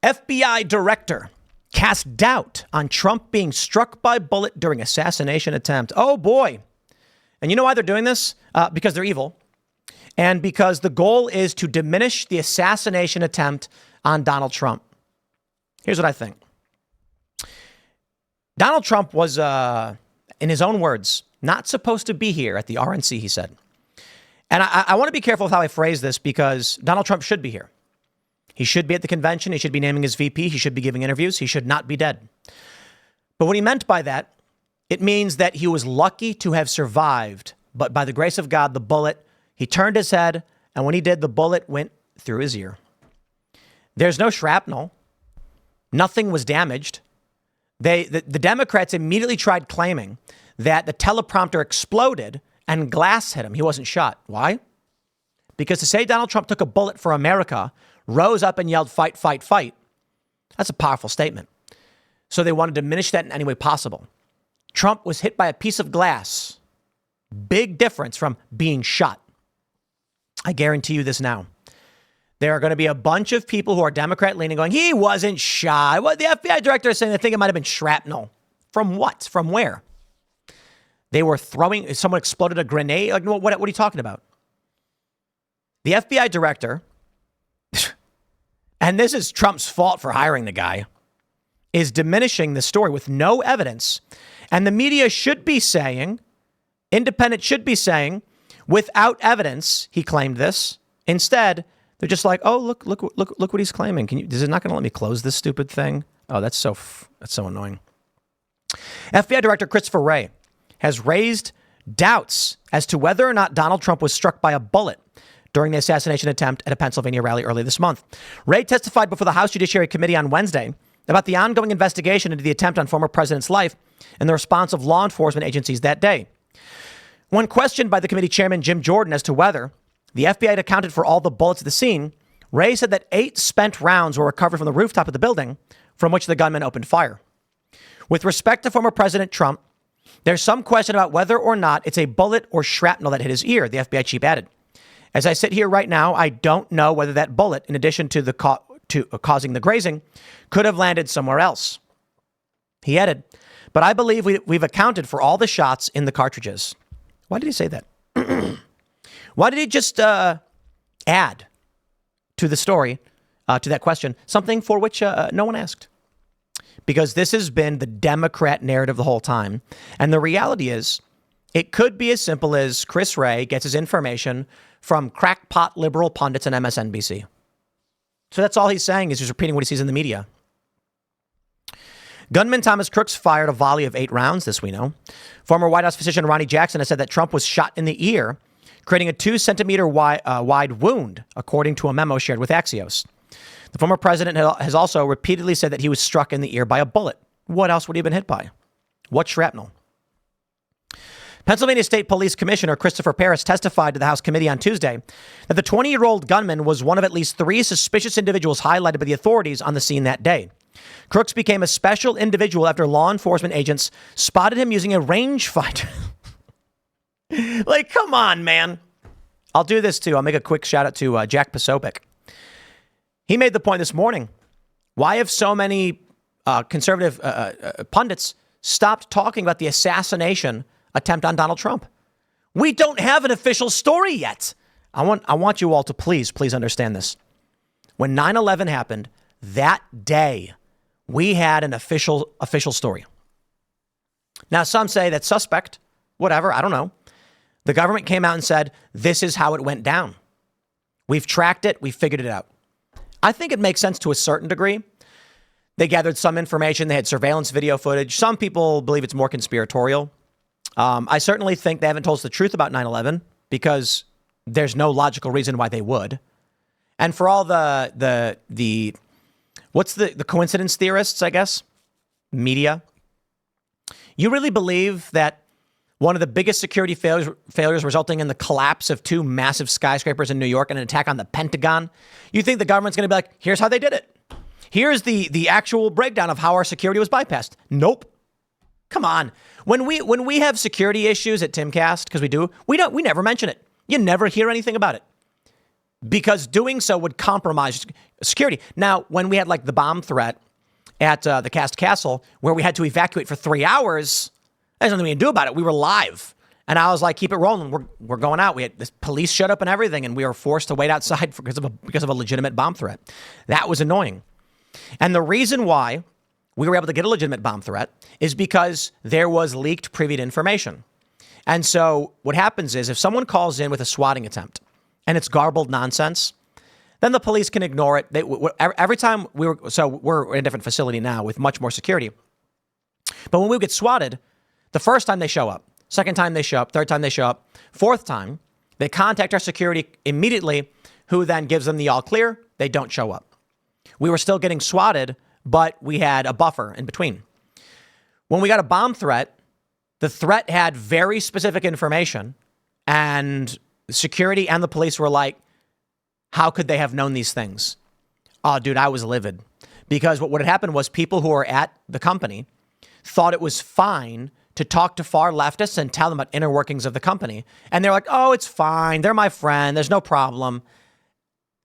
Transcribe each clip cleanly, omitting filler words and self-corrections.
FBI director cast doubt on Trump being struck by bullet during assassination attempt. Oh, boy. And you know why they're doing this? Because they're evil. And because the goal is to diminish the assassination attempt on Donald Trump. Here's what I think. Donald Trump was, in his own words, not supposed to be here at the RNC, he said. And I want to be careful with how I phrase this because Donald Trump should be here. He should be at the convention. He should be naming his VP. He should be giving interviews. He should not be dead. But what he meant by that, it means that he was lucky to have survived. But by the grace of God, the bullet, he turned his head. And when he did, the bullet went through his ear. There's no shrapnel. Nothing was damaged. The Democrats immediately tried claiming that the teleprompter exploded and glass hit him. He wasn't shot. Why? Because to say Donald Trump took a bullet for America, rose up and yelled, fight, fight, fight. That's a powerful statement. So they want to diminish that in any way possible. Trump was hit by a piece of glass. Big difference from being shot. I guarantee you this now. There are going to be a bunch of people who are Democrat leaning going, he wasn't shot. Well, the FBI director is saying they think it might have been shrapnel. From what? From where? They were throwing, someone exploded a grenade. Like, what are you talking about? The FBI director, and this is Trump's fault for hiring the guy, is diminishing the story with no evidence. And the media should be saying, independent should be saying, without evidence, he claimed this. Instead, they're just like, oh, look what he's claiming. Is it not going to let me close this stupid thing? Oh, that's so annoying. FBI Director Christopher Wray has raised doubts as to whether or not Donald Trump was struck by a bullet during the assassination attempt at a Pennsylvania rally early this month. Wray testified before the House Judiciary Committee on Wednesday about the ongoing investigation into the attempt on former president's life and the response of law enforcement agencies that day. When questioned by the committee chairman Jim Jordan as to whether the FBI had accounted for all the bullets at the scene, Wray said that 8 spent rounds were recovered from the rooftop of the building from which the gunman opened fire. With respect to former President Trump, there's some question about whether or not it's a bullet or shrapnel that hit his ear, the FBI chief added. As I sit here right now, I don't know whether that bullet, in addition to causing the grazing, could have landed somewhere else. He added, but I believe we've accounted for all the shots in the cartridges. Why did he say that? Why did he just add to the story, to that question, something for which no one asked? Because this has been the Democrat narrative the whole time. And the reality is, it could be as simple as Chris Wray gets his information from crackpot liberal pundits on MSNBC. So that's all he's saying is he's repeating what he sees in the media. Gunman Thomas Crooks fired a volley of 8 rounds, this we know. Former White House physician Ronnie Jackson has said that Trump was shot in the ear, creating a 2-centimeter wide wound, according to a memo shared with Axios. The former president has also repeatedly said that he was struck in the ear by a bullet. What else would he have been hit by? What shrapnel? Pennsylvania State Police Commissioner Christopher Paris testified to the House committee on Tuesday that the 20-year-old gunman was one of at least 3 suspicious individuals highlighted by the authorities on the scene that day. Crooks became a special individual after law enforcement agents spotted him using a rangefinder. Like, come on, man. I'll do this too. I'll make a quick shout out to Jack Posobiec. He made the point this morning. Why have so many conservative pundits stopped talking about the assassination attempt on Donald Trump? We don't have an official story yet. I want you all to please understand this. When 9/11 happened, that day, we had an official story. Now, some say that's suspect. Whatever, I don't know. The government came out and said, this is how it went down. We've tracked it. We figured it out. I think it makes sense to a certain degree. They gathered some information. They had surveillance video footage. Some people believe it's more conspiratorial. I certainly think they haven't told us the truth about 9/11 because there's no logical reason why they would. And for all the what's the coincidence theorists, I guess, media, you really believe that one of the biggest security failures resulting in the collapse of 2 massive skyscrapers in New York and an attack on the Pentagon, you think the government's going to be like, here's how they did it. Here's the actual breakdown of how our security was bypassed. Nope. Come on. When we have security issues at Timcast, because we never mention it. You never hear anything about it. because doing so would compromise security. Now, when we had like the bomb threat at the Cast Castle, where we had to evacuate for 3 hours, there's nothing we can do about it. We were live. And I was like, keep it rolling. We're going out. We had this police showed up and everything, and we were forced to wait outside because of a legitimate bomb threat. That was annoying. And the reason why we were able to get a legitimate bomb threat is because there was leaked privy information. And so what happens is if someone calls in with a swatting attempt and it's garbled nonsense, then the police can ignore it. Every time we're in a different facility now with much more security. But when we get swatted, the first time they show up, second time they show up, third time they show up, fourth time, they contact our security immediately, who then gives them the all clear. They don't show up. We were still getting swatted, but we had a buffer in between. When we got a bomb threat, the threat had very specific information, and security and the police were like, how could they have known these things? Oh, dude, I was livid. Because what had happened was people who were at the company thought it was fine to talk to far leftists and tell them about inner workings of the company. And they're like, oh, it's fine. They're my friend. There's no problem.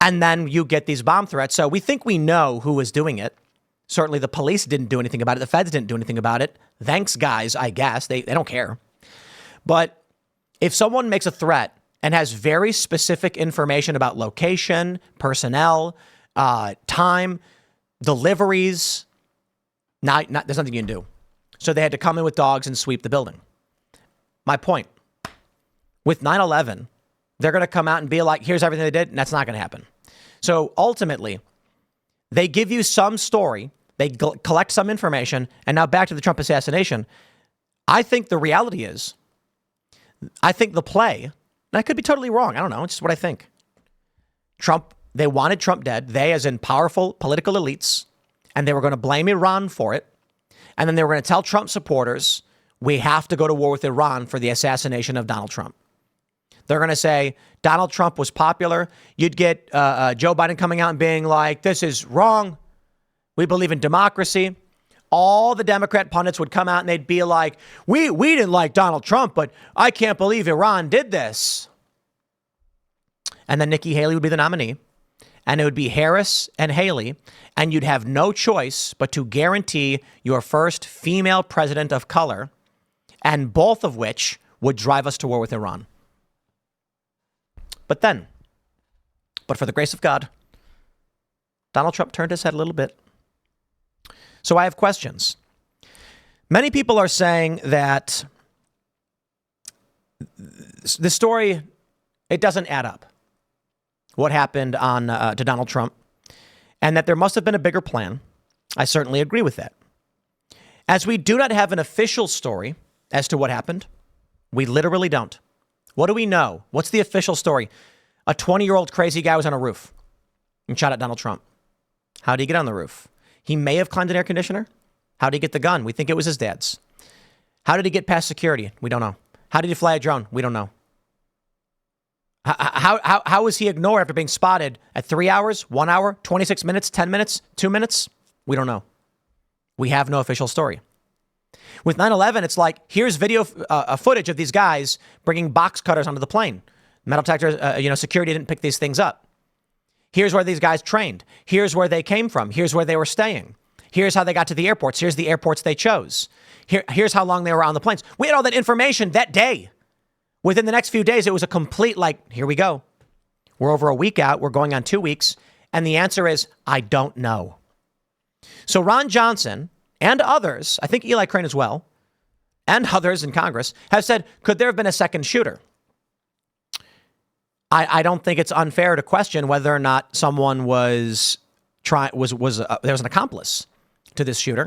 And then you get these bomb threats. So we think we know who is doing it. Certainly the police didn't do anything about it. The feds didn't do anything about it. Thanks, guys, I guess. They don't care. But if someone makes a threat and has very specific information about location, personnel, time, deliveries, there's nothing you can do. So they had to come in with dogs and sweep the building. My point, with 9/11, they're going to come out and be like, here's everything they did, and that's not going to happen. So ultimately, they give you some story, they collect some information, and now back to the Trump assassination. I think the reality is, I think the play, and I could be totally wrong, I don't know, it's just what I think. They wanted Trump dead, they as in powerful political elites, and they were going to blame Iran for it. And then they were going to tell Trump supporters, we have to go to war with Iran for the assassination of Donald Trump. They're going to say Donald Trump was popular. You'd get Joe Biden coming out and being like, this is wrong. We believe in democracy. All the Democrat pundits would come out and they'd be like, we didn't like Donald Trump, but I can't believe Iran did this. And then Nikki Haley would be the nominee. And it would be Harris and Haley, and you'd have no choice but to guarantee your first female president of color, and both of which would drive us to war with Iran. But for the grace of God, Donald Trump turned his head a little bit. So I have questions. Many people are saying that the story, it doesn't add up. What happened to Donald Trump, and that there must have been a bigger plan. I certainly agree with that. As we do not have an official story as to what happened, we literally don't. What do we know? What's the official story? A 20-year-old crazy guy was on a roof and shot at Donald Trump. How did he get on the roof? He may have climbed an air conditioner. How did he get the gun? We think it was his dad's. How did he get past security? We don't know. How did he fly a drone? We don't know. How was he ignored after being spotted at 3 hours, 1 hour, 26 minutes, 10 minutes, 2 minutes? We don't know. We have no official story. With 9/11, it's like, here's video footage of these guys bringing box cutters onto the plane. Metal detectors, security didn't pick these things up. Here's where these guys trained. Here's where they came from. Here's where they were staying. Here's how they got to the airports. Here's the airports they chose. Here's how long they were on the planes. We had all that information that day. Within the next few days, it was a complete, here we go. We're over a week out. We're going on 2 weeks. And the answer is, I don't know. So Ron Johnson and others, I think Eli Crane as well, and others in Congress have said, could there have been a second shooter? I don't think it's unfair to question whether or not someone there was an accomplice to this shooter.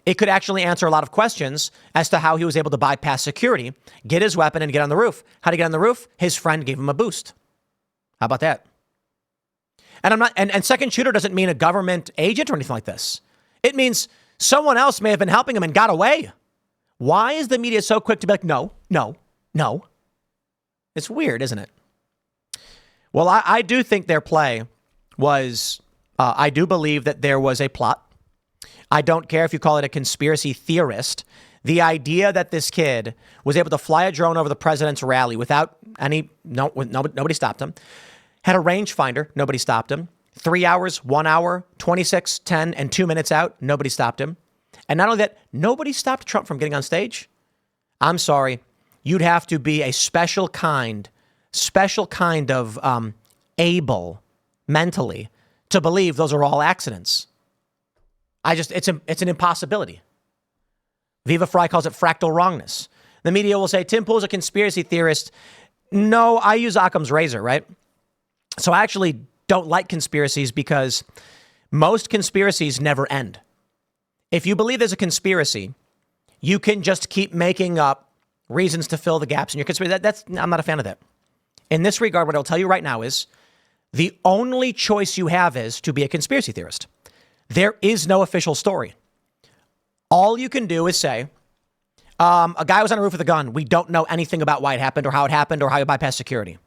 It could actually answer a lot of questions as to how he was able to bypass security, get his weapon, and get on the roof. How to get on the roof? His friend gave him a boost. How about that? And second shooter doesn't mean a government agent or anything like this. It means someone else may have been helping him and got away. Why is the media so quick to be like, no? It's weird, isn't it? Well, I do think their play was, I do believe that there was a plot. I don't care if you call it a conspiracy theorist. The idea that this kid was able to fly a drone over the president's rally without nobody stopped him. Had a rangefinder. Nobody stopped him. 3 hours, 1 hour, 26, 10, and 2 minutes out. Nobody stopped him. And not only that, nobody stopped Trump from getting on stage. I'm sorry. You'd have to be a special kind of able mentally to believe those are all accidents. It's an impossibility. Viva Fry calls it fractal wrongness. The media will say, Tim Pool's a conspiracy theorist. No, I use Occam's razor, right? So I actually don't like conspiracies because most conspiracies never end. If you believe there's a conspiracy, you can just keep making up reasons to fill the gaps in your conspiracy. I'm not a fan of that. In this regard, what I'll tell you right now is the only choice you have is to be a conspiracy theorist. There is no official story. All you can do is say, a guy was on a roof with a gun. We don't know anything about why it happened or how it happened or how he bypassed security.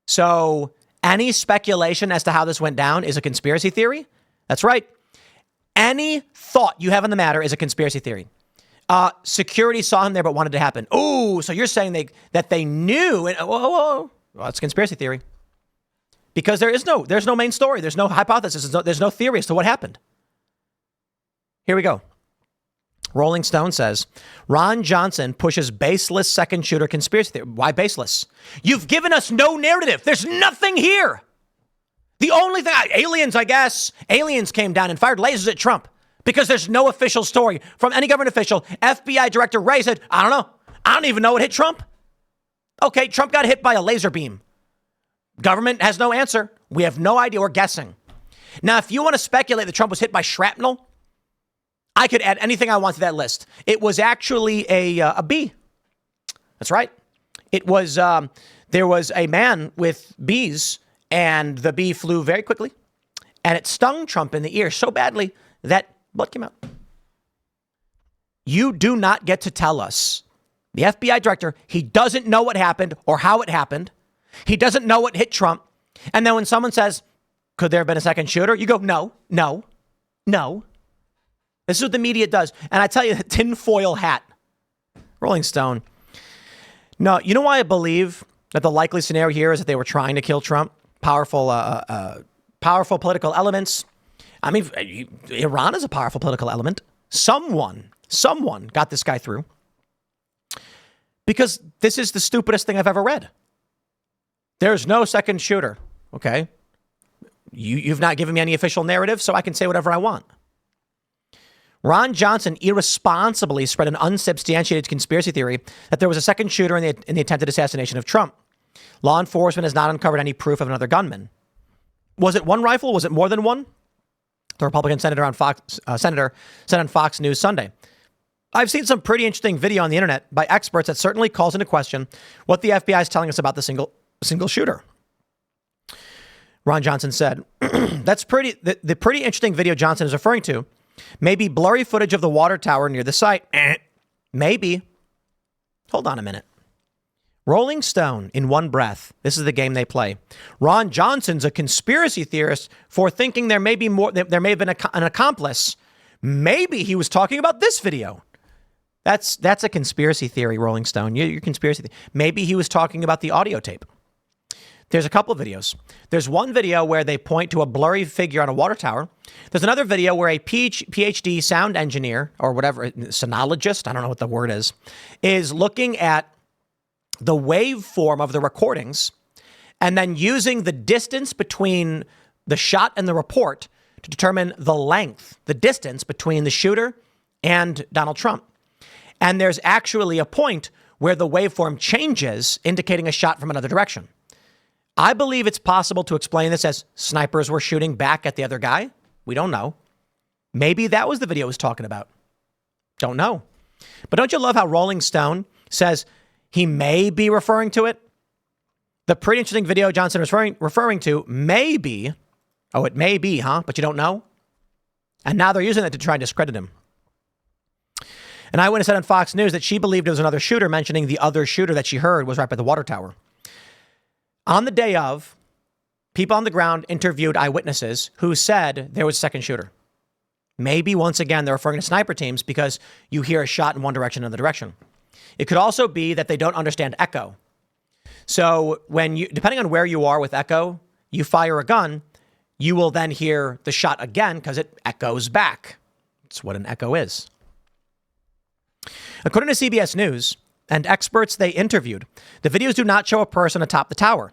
So any speculation as to how this went down is a conspiracy theory. That's right. Any thought you have on the matter is a conspiracy theory. Security saw him there but wanted to happen. Oh, so you're saying that they knew. And, well, it's a conspiracy theory. Because there's no main story. There's no hypothesis. There's no theory as to what happened. Here we go. Rolling Stone says, Ron Johnson pushes baseless second shooter conspiracy theory. Why baseless? You've given us no narrative. There's nothing here. The only thing, aliens, I guess. Aliens came down and fired lasers at Trump because there's no official story from any government official. FBI Director Wray said, I don't know. I don't even know what hit Trump. Okay, Trump got hit by a laser beam. Government has no answer. We have no idea. We're guessing. Now, if you want to speculate that Trump was hit by shrapnel, I could add anything I want to that list. It was actually a bee. That's right. It was, there was a man with bees and the bee flew very quickly and it stung Trump in the ear so badly that blood came out. You do not get to tell us, the FBI director, he doesn't know what happened or how it happened. He doesn't know what hit Trump. And then when someone says, could there have been a second shooter? You go, no. This is what the media does. And I tell you, the tinfoil hat. Rolling Stone. No, you know why I believe that the likely scenario here is that they were trying to kill Trump? Powerful political elements. I mean, Iran is a powerful political element. Someone got this guy through. Because this is the stupidest thing I've ever read. There's no second shooter. Okay. You've not given me any official narrative, so I can say whatever I want. Ron Johnson irresponsibly spread an unsubstantiated conspiracy theory that there was a second shooter in the attempted assassination of Trump. Law enforcement has not uncovered any proof of another gunman. Was it one rifle? Was it more than one? The Republican senator said on Fox News Sunday. I've seen some pretty interesting video on the internet by experts that certainly calls into question what the FBI is telling us about the single shooter. Ron Johnson said, the pretty interesting video Johnson is referring to may be blurry footage of the water tower near the site. Maybe. Hold on a minute. Rolling Stone in one breath. This is the game they play. Ron Johnson's a conspiracy theorist for thinking there may be more. There may have been an accomplice. Maybe he was talking about this video. That's a conspiracy theory, Rolling Stone. Your conspiracy theory. Maybe he was talking about the audio tape. There's a couple of videos. There's one video where they point to a blurry figure on a water tower. There's another video where a PhD sound engineer or whatever, sonologist, I don't know what the word is looking at the waveform of the recordings and then using the distance between the shot and the report to determine the distance between the shooter and Donald Trump. And there's actually a point where the waveform changes, indicating a shot from another direction. I believe it's possible to explain this as snipers were shooting back at the other guy. We don't know. Maybe that was the video he was talking about. Don't know. But don't you love how Rolling Stone says he may be referring to it? The pretty interesting video Johnson is referring to may be. Oh, it may be, huh? But you don't know? And now they're using that to try and discredit him. An eyewitness said on Fox News that she believed it was another shooter, mentioning the other shooter that she heard was right by the water tower. On the day of, people on the ground interviewed eyewitnesses who said there was a second shooter. Maybe once again, they're referring to sniper teams because you hear a shot in one direction and the other direction. It could also be that they don't understand echo. So when you, depending on where you are with echo, you fire a gun, you will then hear the shot again because it echoes back. That's what an echo is. According to CBS News and experts they interviewed, the videos do not show a person atop the tower.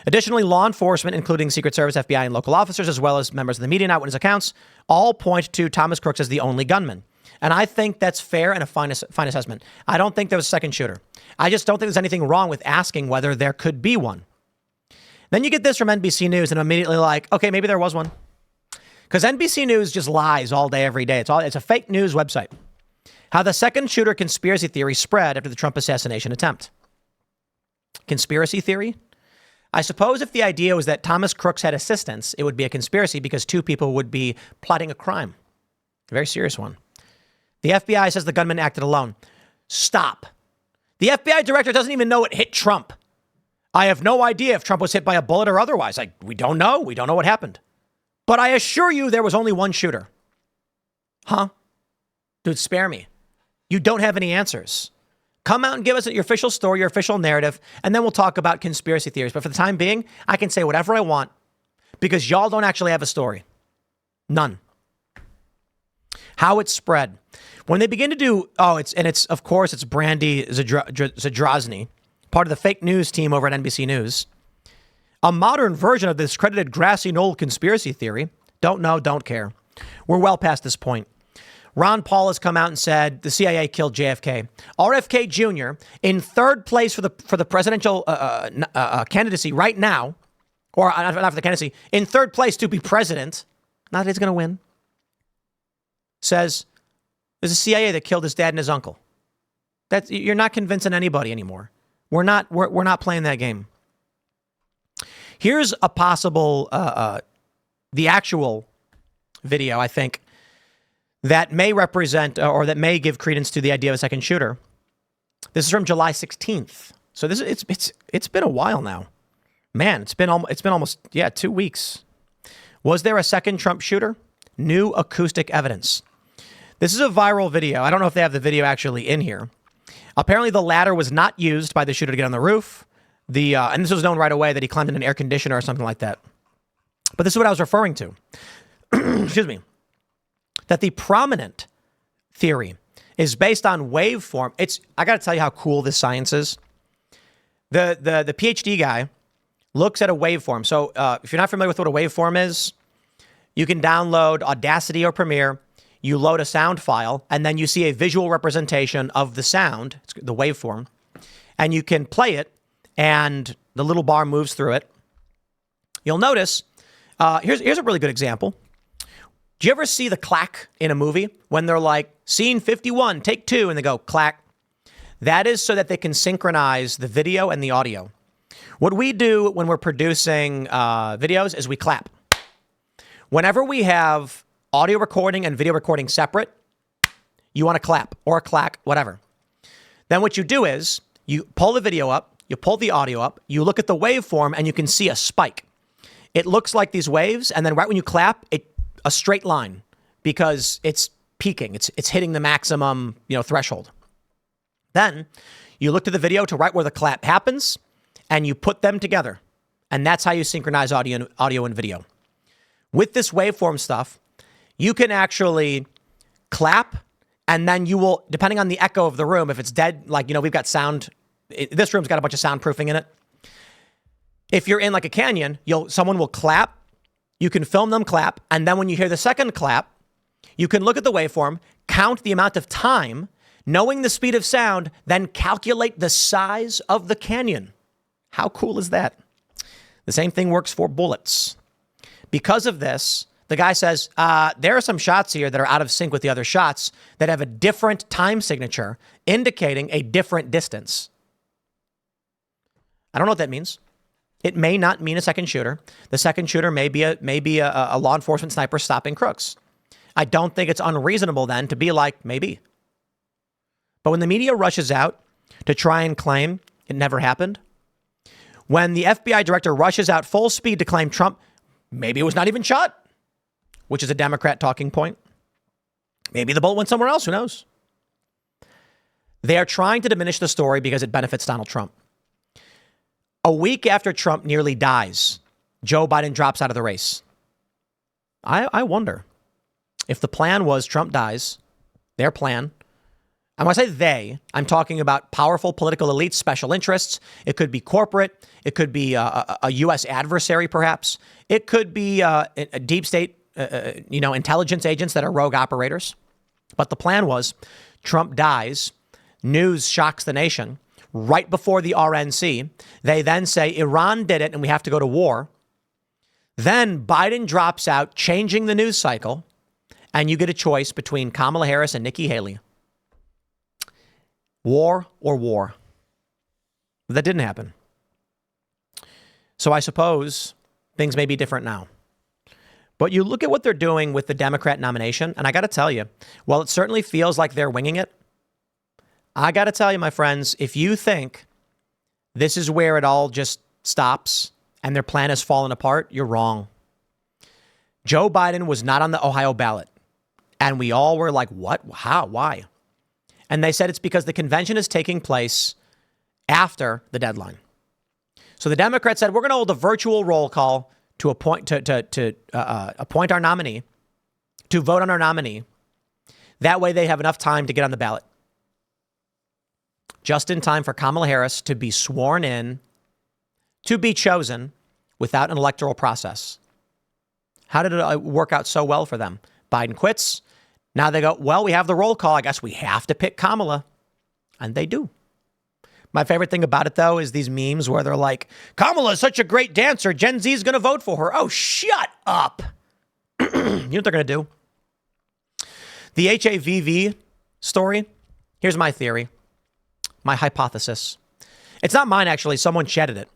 Additionally, law enforcement, including Secret Service, FBI, and local officers, as well as members of the media and eyewitness accounts, all point to Thomas Crooks as the only gunman. And I think that's fair and a fine assessment. I don't think there was a second shooter. I just don't think there's anything wrong with asking whether there could be one. Then you get this from NBC News and immediately like, okay, maybe there was one. Because NBC News just lies all day, every day. It's a fake news website. How the second shooter conspiracy theory spread after the Trump assassination attempt. Conspiracy theory? I suppose if the idea was that Thomas Crooks had assistants, it would be a conspiracy because two people would be plotting a crime. A very serious one. The FBI says the gunman acted alone. Stop. The FBI director doesn't even know it hit Trump. I have no idea if Trump was hit by a bullet or otherwise. Like, we don't know. We don't know what happened. But I assure you there was only one shooter. Huh? Dude, spare me. You don't have any answers. Come out and give us your official story, your official narrative, and then we'll talk about conspiracy theories. But for the time being, I can say whatever I want because y'all don't actually have a story. None. How it spread. When they begin to do, of course, it's Brandy Zadrozny, part of the fake news team over at NBC News. A modern version of the discredited grassy knoll conspiracy theory. Don't know, don't care. We're well past this point. Ron Paul has come out and said the CIA killed JFK. RFK Jr. in third place for the presidential candidacy right now, or not for the candidacy, in third place to be president. Not that he's going to win. Says there's a CIA that killed his dad and his uncle. You're not convincing anybody anymore. We're not playing that game. Here's a possible the actual video, I think, that may represent or that may give credence to the idea of a second shooter. This is from July 16th. So it's been a while now. Man, it's been almost 2 weeks. Was there a second Trump shooter? New acoustic evidence. This is a viral video. I don't know if they have the video actually in here. Apparently the ladder was not used by the shooter to get on the roof. And this was known right away that he climbed in an air conditioner or something like that. But this is what I was referring to. Excuse me. That the prominent theory is based on waveform. I got to tell you how cool this science is. The PhD guy looks at a waveform. So if you're not familiar with what a waveform is, you can download Audacity or Premiere. You load a sound file, and then you see a visual representation of the sound, the waveform, and you can play it, and the little bar moves through it. You'll notice, here's a really good example. Do you ever see the clack in a movie when they're like, scene 51, take 2, and they go clack? That is so that they can synchronize the video and the audio. What we do when we're producing videos is we clap. Whenever we have audio recording and video recording separate, you want to clap or clack, whatever. Then what you do is you pull the video up, you pull the audio up, you look at the waveform, and you can see a spike. It looks like these waves, and then right when you clap, a straight line because it's peaking. It's hitting the maximum, threshold. Then you look to the video to right where the clap happens, and you put them together, and that's how you synchronize audio and video. With this waveform stuff, you can actually clap, and then you will, depending on the echo of the room, if it's dead, we've got sound. This room's got a bunch of soundproofing in it. If you're in like a canyon, someone will clap. You can film them clap, and then when you hear the second clap, you can look at the waveform, count the amount of time, knowing the speed of sound, then calculate the size of the canyon. How cool is that? The same thing works for bullets. Because of this, the guy says, there are some shots here that are out of sync with the other shots that have a different time signature, indicating a different distance. I don't know what that means. It may not mean a second shooter. The second shooter may be a law enforcement sniper stopping crooks. I don't think it's unreasonable then to be like, maybe. But when the media rushes out to try and claim it never happened, when the FBI director rushes out full speed to claim Trump, maybe it was not even shot, which is a Democrat talking point. Maybe the bullet went somewhere else. Who knows? They are trying to diminish the story because it benefits Donald Trump. A week after Trump nearly dies, Joe Biden drops out of the race. I wonder if the plan was Trump dies, their plan. And when I say they, I'm talking about powerful political elites, special interests. It could be corporate. It could be a U.S. adversary, perhaps. It could be a deep state, intelligence agents that are rogue operators. But the plan was Trump dies. News shocks the nation. Right before the RNC, they then say Iran did it and we have to go to war. Then Biden drops out, changing the news cycle, and you get a choice between Kamala Harris and Nikki Haley. War or war. That didn't happen. So I suppose things may be different now. But you look at what they're doing with the Democrat nomination, and I got to tell you, while it certainly feels like they're winging it, I got to tell you, my friends, if you think this is where it all just stops and their plan has fallen apart, you're wrong. Joe Biden was not on the Ohio ballot. And we all were like, what? How? Why? And they said it's because the convention is taking place after the deadline. So the Democrats said, we're going to hold a virtual roll call to appoint appoint our nominee, to vote on our nominee. That way they have enough time to get on the ballot. Just in time for Kamala Harris to be sworn in, to be chosen without an electoral process. How did it work out so well for them? Biden quits. Now they go, well, we have the roll call. I guess we have to pick Kamala. And they do. My favorite thing about it, though, is these memes where they're like, Kamala is such a great dancer. Gen Z is going to vote for her. Oh, shut up. You know what they're going to do? The HAVV story. Here's my theory. My hypothesis. It's not mine, actually. Someone shedded it.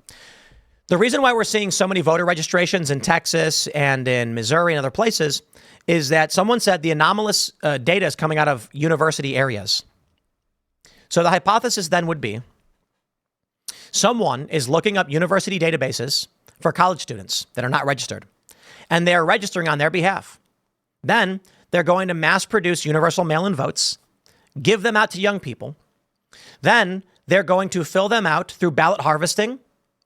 The reason why we're seeing so many voter registrations in Texas and in Missouri and other places is that someone said the anomalous data is coming out of university areas. So the hypothesis then would be someone is looking up university databases for college students that are not registered, and they're registering on their behalf. Then they're going to mass produce universal mail-in votes, give them out to young people. Then they're going to fill them out through ballot harvesting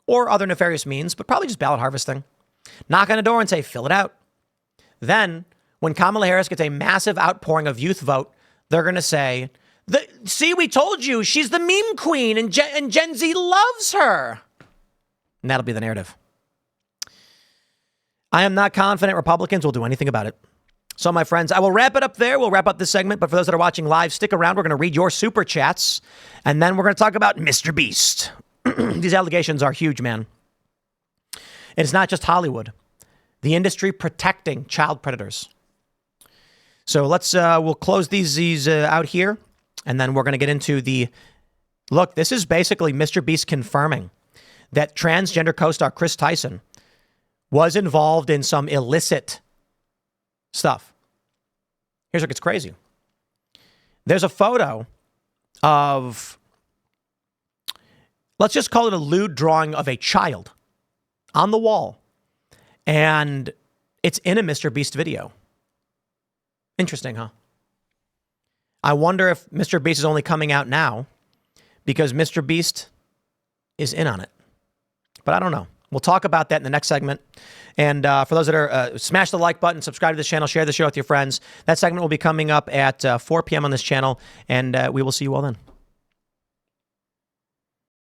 or other nefarious means, but probably just ballot harvesting. Knock on a door and say, fill it out. Then when Kamala Harris gets a massive outpouring of youth vote, they're going to say, see, we told you she's the meme queen and Gen Z loves her. And that'll be the narrative. I am not confident Republicans will do anything about it. So, my friends, I will wrap it up there. We'll wrap up this segment. But for those that are watching live, stick around. We're going to read your super chats. And then we're going to talk about MrBeast. These allegations are huge, man. And it's not just Hollywood. The industry protecting child predators. So we'll close these out here. And then we're going to get into look, this is basically MrBeast confirming that transgender co-star Chris Tyson was involved in some illicit stuff. Here's what gets crazy. There's a photo of, let's just call it a lewd drawing of a child on the wall. And it's in a MrBeast video. Interesting, huh? I wonder if MrBeast is only coming out now because MrBeast is in on it. But I don't know. We'll talk about that in the next segment. And for those that are, smash the like button, subscribe to this channel, share the show with your friends. That segment will be coming up at 4 p.m. on this channel, and we will see you all then.